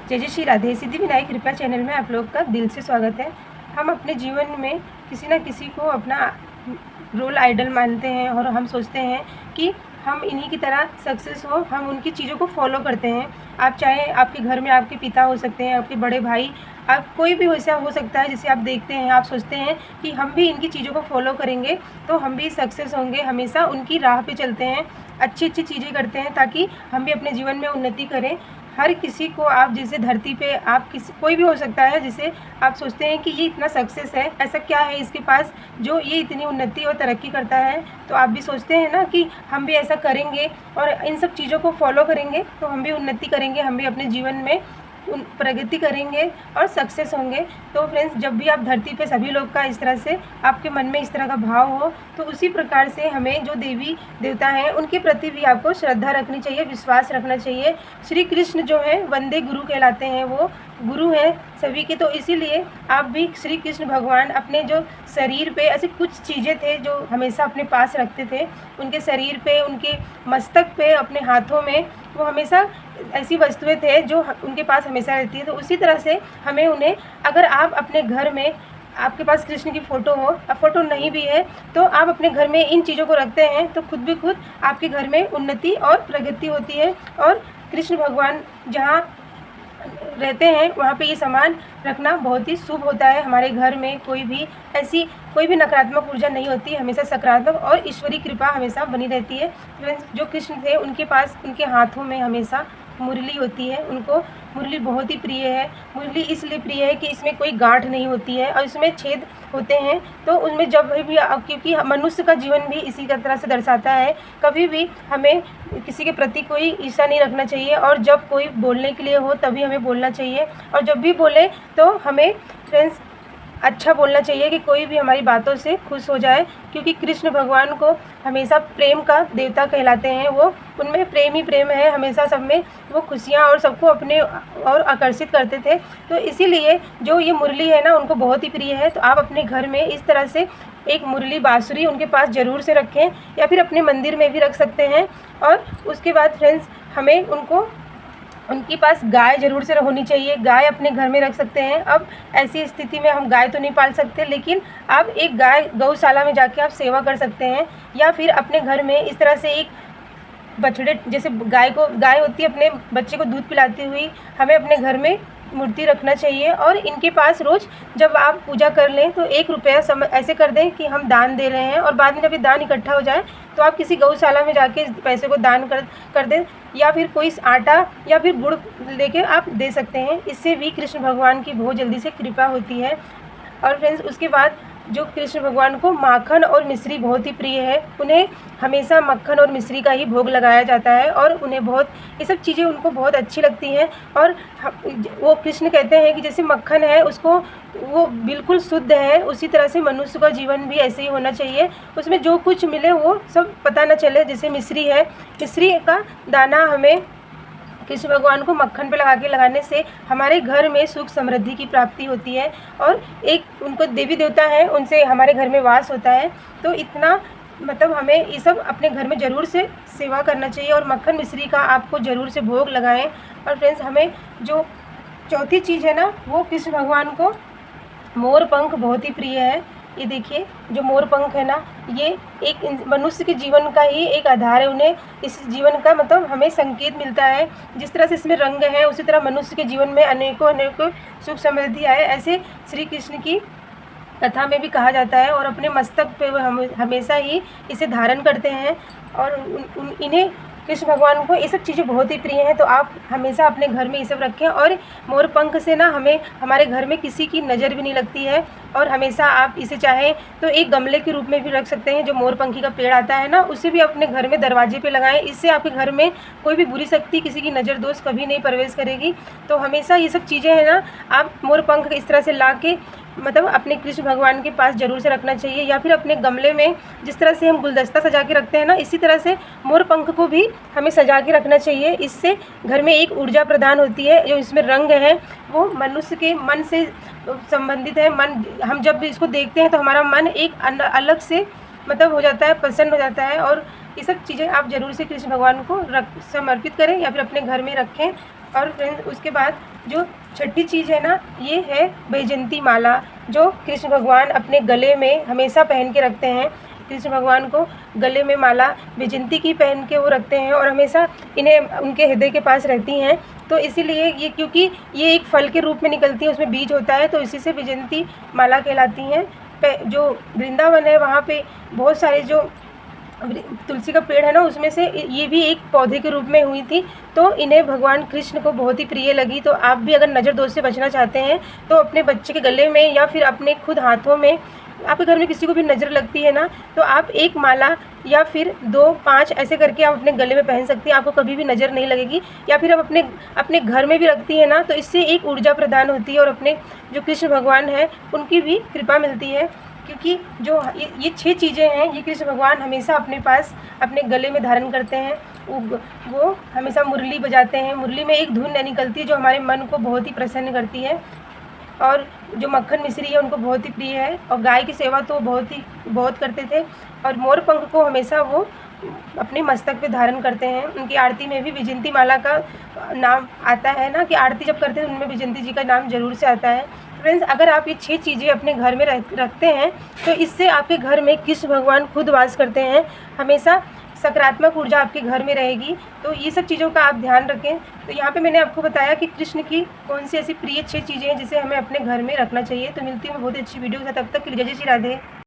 जय जय श्री राधे। सिद्धिविनायक कृपा चैनल में आप लोग का दिल से स्वागत है। हम अपने जीवन में किसी न किसी को अपना रोल आइडल मानते हैं और हम सोचते हैं कि हम इन्हीं की तरह सक्सेस हो, हम उनकी चीज़ों को फॉलो करते हैं। आप चाहे आपके घर में आपके पिता हो सकते हैं, आपके बड़े भाई, आप कोई भी वैसा हो सकता है जिसे आप देखते हैं, आप सोचते हैं कि हम भी इनकी चीज़ों को फॉलो करेंगे तो हम भी सक्सेस होंगे। हमेशा उनकी राह पे चलते हैं, अच्छी अच्छी चीज़ें करते हैं ताकि हम भी अपने जीवन में उन्नति करें। हर किसी को आप जैसे धरती पे आप किसी कोई भी हो सकता है जिसे आप सोचते हैं कि ये इतना सक्सेस है, ऐसा क्या है इसके पास जो ये इतनी उन्नति और तरक्की करता है। तो आप भी सोचते हैं ना कि हम भी ऐसा करेंगे और इन सब चीज़ों को फॉलो करेंगे तो हम भी उन्नति करेंगे, हम भी अपने जीवन में प्रगति करेंगे और सक्सेस होंगे। तो फ्रेंड्स, जब भी आप धरती पे सभी लोग का इस तरह से आपके मन में इस तरह का भाव हो तो उसी प्रकार से हमें जो देवी देवता हैं उनके प्रति भी आपको श्रद्धा रखनी चाहिए, विश्वास रखना चाहिए। श्री कृष्ण जो है वंदे गुरु कहलाते हैं, वो गुरु हैं सभी के। तो इसीलिए आप भी श्री कृष्ण भगवान अपने जो शरीर पे ऐसी कुछ चीज़ें थे जो हमेशा अपने पास रखते थे, उनके शरीर पे, उनके मस्तक पे, अपने हाथों में वो हमेशा ऐसी वस्तुएं थे जो उनके पास हमेशा रहती है। तो उसी तरह से हमें उन्हें, अगर आप अपने घर में आपके पास कृष्ण की फ़ोटो हो, अब फ़ोटो नहीं भी है तो आप अपने घर में इन चीज़ों को रखते हैं तो खुद भी खुद आपके घर में उन्नति और प्रगति होती है। और कृष्ण भगवान जहाँ रहते हैं वहाँ पे ये सामान रखना बहुत ही शुभ होता है। हमारे घर में कोई भी नकारात्मक ऊर्जा नहीं होती, हमेशा सकारात्मक और ईश्वरी कृपा हमेशा बनी रहती है। जो कृष्ण थे उनके पास, उनके हाथों में हमेशा मुरली होती है। उनको मुरली बहुत ही प्रिय है। मुरली इसलिए प्रिय है कि इसमें कोई गांठ नहीं होती है और इसमें छेद होते हैं। तो उनमें जब भी, क्योंकि मनुष्य का जीवन भी इसी का तरह से दर्शाता है, कभी भी हमें किसी के प्रति कोई ईर्ष्या नहीं रखना चाहिए और जब कोई बोलने के लिए हो तभी हमें बोलना चाहिए। और जब भी बोले तो हमें फ्रेंड्स अच्छा बोलना चाहिए कि कोई भी हमारी बातों से खुश हो जाए, क्योंकि कृष्ण भगवान को हमेशा प्रेम का देवता कहलाते हैं। वो उनमें प्रेम ही प्रेम है, हमेशा सब में वो खुशियाँ और सबको अपने और आकर्षित करते थे। तो इसीलिए जो ये मुरली है ना उनको बहुत ही प्रिय है। तो आप अपने घर में इस तरह से एक मुरली, बाँसुरी उनके पास ज़रूर से रखें या फिर अपने मंदिर में भी रख सकते हैं। और उसके बाद फ्रेंड्स, हमें उनके पास गाय ज़रूर से होनी चाहिए, गाय अपने घर में रख सकते हैं। अब ऐसी स्थिति में हम गाय तो नहीं पाल सकते, लेकिन आप एक गाय गौशाला में जाके आप सेवा कर सकते हैं। या फिर अपने घर में इस तरह से एक बछड़े, जैसे गाय होती है अपने बच्चे को दूध पिलाती हुई, हमें अपने घर में मूर्ति रखना चाहिए। और इनके पास रोज़ जब आप पूजा कर लें तो 1 रुपया ऐसे कर दें कि हम दान दे रहे हैं, और बाद में जब ये दान इकट्ठा हो जाए तो आप किसी गौशाला में जाके इस पैसे को दान कर दें, या फिर कोई आटा या फिर गुड़ लेके आप दे सकते हैं। इससे भी कृष्ण भगवान की बहुत जल्दी से कृपा होती है। और फ्रेंड्स, उसके बाद जो कृष्ण भगवान को माखन और मिश्री बहुत ही प्रिय है, उन्हें हमेशा मक्खन और मिश्री का ही भोग लगाया जाता है और उन्हें बहुत, ये सब चीज़ें उनको बहुत अच्छी लगती हैं। और वो कृष्ण कहते हैं कि जैसे मक्खन है उसको, वो बिल्कुल शुद्ध है, उसी तरह से मनुष्य का जीवन भी ऐसे ही होना चाहिए। उसमें जो कुछ मिले वो सब पता न चले। जैसे मिश्री है, मिश्री का दाना हमें कृष्ण भगवान को मक्खन पे लगाने से हमारे घर में सुख समृद्धि की प्राप्ति होती है। और एक उनको देवी देवता है, उनसे हमारे घर में वास होता है। तो इतना मतलब हमें ये सब अपने घर में ज़रूर से सेवा करना चाहिए और मक्खन मिश्री का आपको ज़रूर से भोग लगाएं। और फ्रेंड्स, हमें जो चौथी चीज़ है ना, वो कृष्ण भगवान को मोर पंख बहुत ही प्रिय है। ये देखिए, जो मोर पंख है ना, ये एक मनुष्य के जीवन का ही एक आधार है। उन्हें इस जीवन का मतलब हमें संकेत मिलता है। जिस तरह से इसमें रंग है, उसी तरह मनुष्य के जीवन में अनेकों अनेकों सुख समृद्धि आए, ऐसे श्री कृष्ण की कथा में भी कहा जाता है। और अपने मस्तक पे वो हमेशा ही इसे धारण करते हैं और इन्हें कृष्ण भगवान को ये सब चीज़ें बहुत ही प्रिय हैं। तो आप हमेशा अपने घर में ये सब रखें। और मोर पंख से ना हमें हमारे घर में किसी की नज़र भी नहीं लगती है। और हमेशा आप इसे चाहें तो एक गमले के रूप में भी रख सकते हैं। जो मोर पंखी का पेड़ आता है ना, उसे भी अपने घर में दरवाजे पे लगाएं। इससे आपके घर में कोई भी बुरी शक्ति, किसी की नज़र दोष कभी नहीं प्रवेश करेगी। तो हमेशा ये सब चीज़ें हैं ना, आप मोर पंख इस तरह से ला के मतलब अपने कृष्ण भगवान के पास ज़रूर से रखना चाहिए। या फिर अपने गमले में जिस तरह से हम गुलदस्ता सजा के रखते हैं ना, इसी तरह से मोर पंख को भी हमें सजा के रखना चाहिए। इससे घर में एक ऊर्जा प्रदान होती है। जो इसमें रंग है वो मनुष्य के मन से संबंधित है। मन, हम जब भी इसको देखते हैं तो हमारा मन एक अलग से मतलब हो जाता है, प्रसन्न हो जाता है। और ये सब चीज़ें आप ज़रूर से कृष्ण भगवान को समर्पित करें या फिर अपने घर में रखें। और फ्रेंड्स उसके बाद जो छठी चीज़ है ना, ये है वैजयंती माला, जो कृष्ण भगवान अपने गले में हमेशा पहन के रखते हैं। कृष्ण भगवान को गले में माला वैजयंती की पहन के वो रखते हैं और हमेशा इन्हें उनके हृदय के पास रहती हैं। तो इसीलिए ये, क्योंकि ये एक फल के रूप में निकलती है, उसमें बीज होता है, तो इसी से वैजयंती माला कहलाती हैं। जो वृंदावन है वहाँ पे बहुत सारे जो तुलसी का पेड़ है ना, उसमें से ये भी एक पौधे के रूप में हुई थी, तो इन्हें भगवान कृष्ण को बहुत ही प्रिय लगी। तो आप भी अगर नज़र दोष से बचना चाहते हैं तो अपने बच्चे के गले में या फिर अपने खुद हाथों में, आपके घर में किसी को भी नज़र लगती है ना, तो आप एक माला या फिर 2-5 ऐसे करके आप अपने गले में पहन सकती हैं, आपको कभी भी नज़र नहीं लगेगी। या फिर आप अपने घर में भी रखती है ना, तो इससे एक ऊर्जा प्रदान होती है और अपने जो कृष्ण भगवान है उनकी भी कृपा मिलती है। क्योंकि जो ये 6 चीज़ें हैं, ये कृष्ण भगवान हमेशा अपने पास अपने गले में धारण करते हैं। वो हमेशा मुरली बजाते हैं, मुरली में एक धुन निकलती है जो हमारे मन को बहुत ही प्रसन्न करती है। और जो मक्खन मिश्री है उनको बहुत ही प्रिय है, और गाय की सेवा तो बहुत करते थे। और मोर पंख को हमेशा वो अपने मस्तक पे धारण करते हैं। उनकी आरती में भी वैजयंती माला का नाम आता है ना, कि आरती जब करते हैं उनमें वैजयंती जी का नाम ज़रूर से आता है। फ्रेंड्स, अगर आप ये 6 चीज़ें अपने घर में रखते हैं तो इससे आपके घर में कृष्ण भगवान खुद वास करते हैं। हमेशा सकारात्मक ऊर्जा आपके घर में रहेगी। तो ये सब चीज़ों का आप ध्यान रखें। तो यहाँ पे मैंने आपको बताया कि कृष्ण की कौन सी ऐसी प्रिय 6 चीज़ें हैं जिसे हमें अपने घर में रखना चाहिए। तो मिलती हूँ मैं बहुत ही अच्छी वीडियो के साथ, तब तक के लिए जय श्री राधे।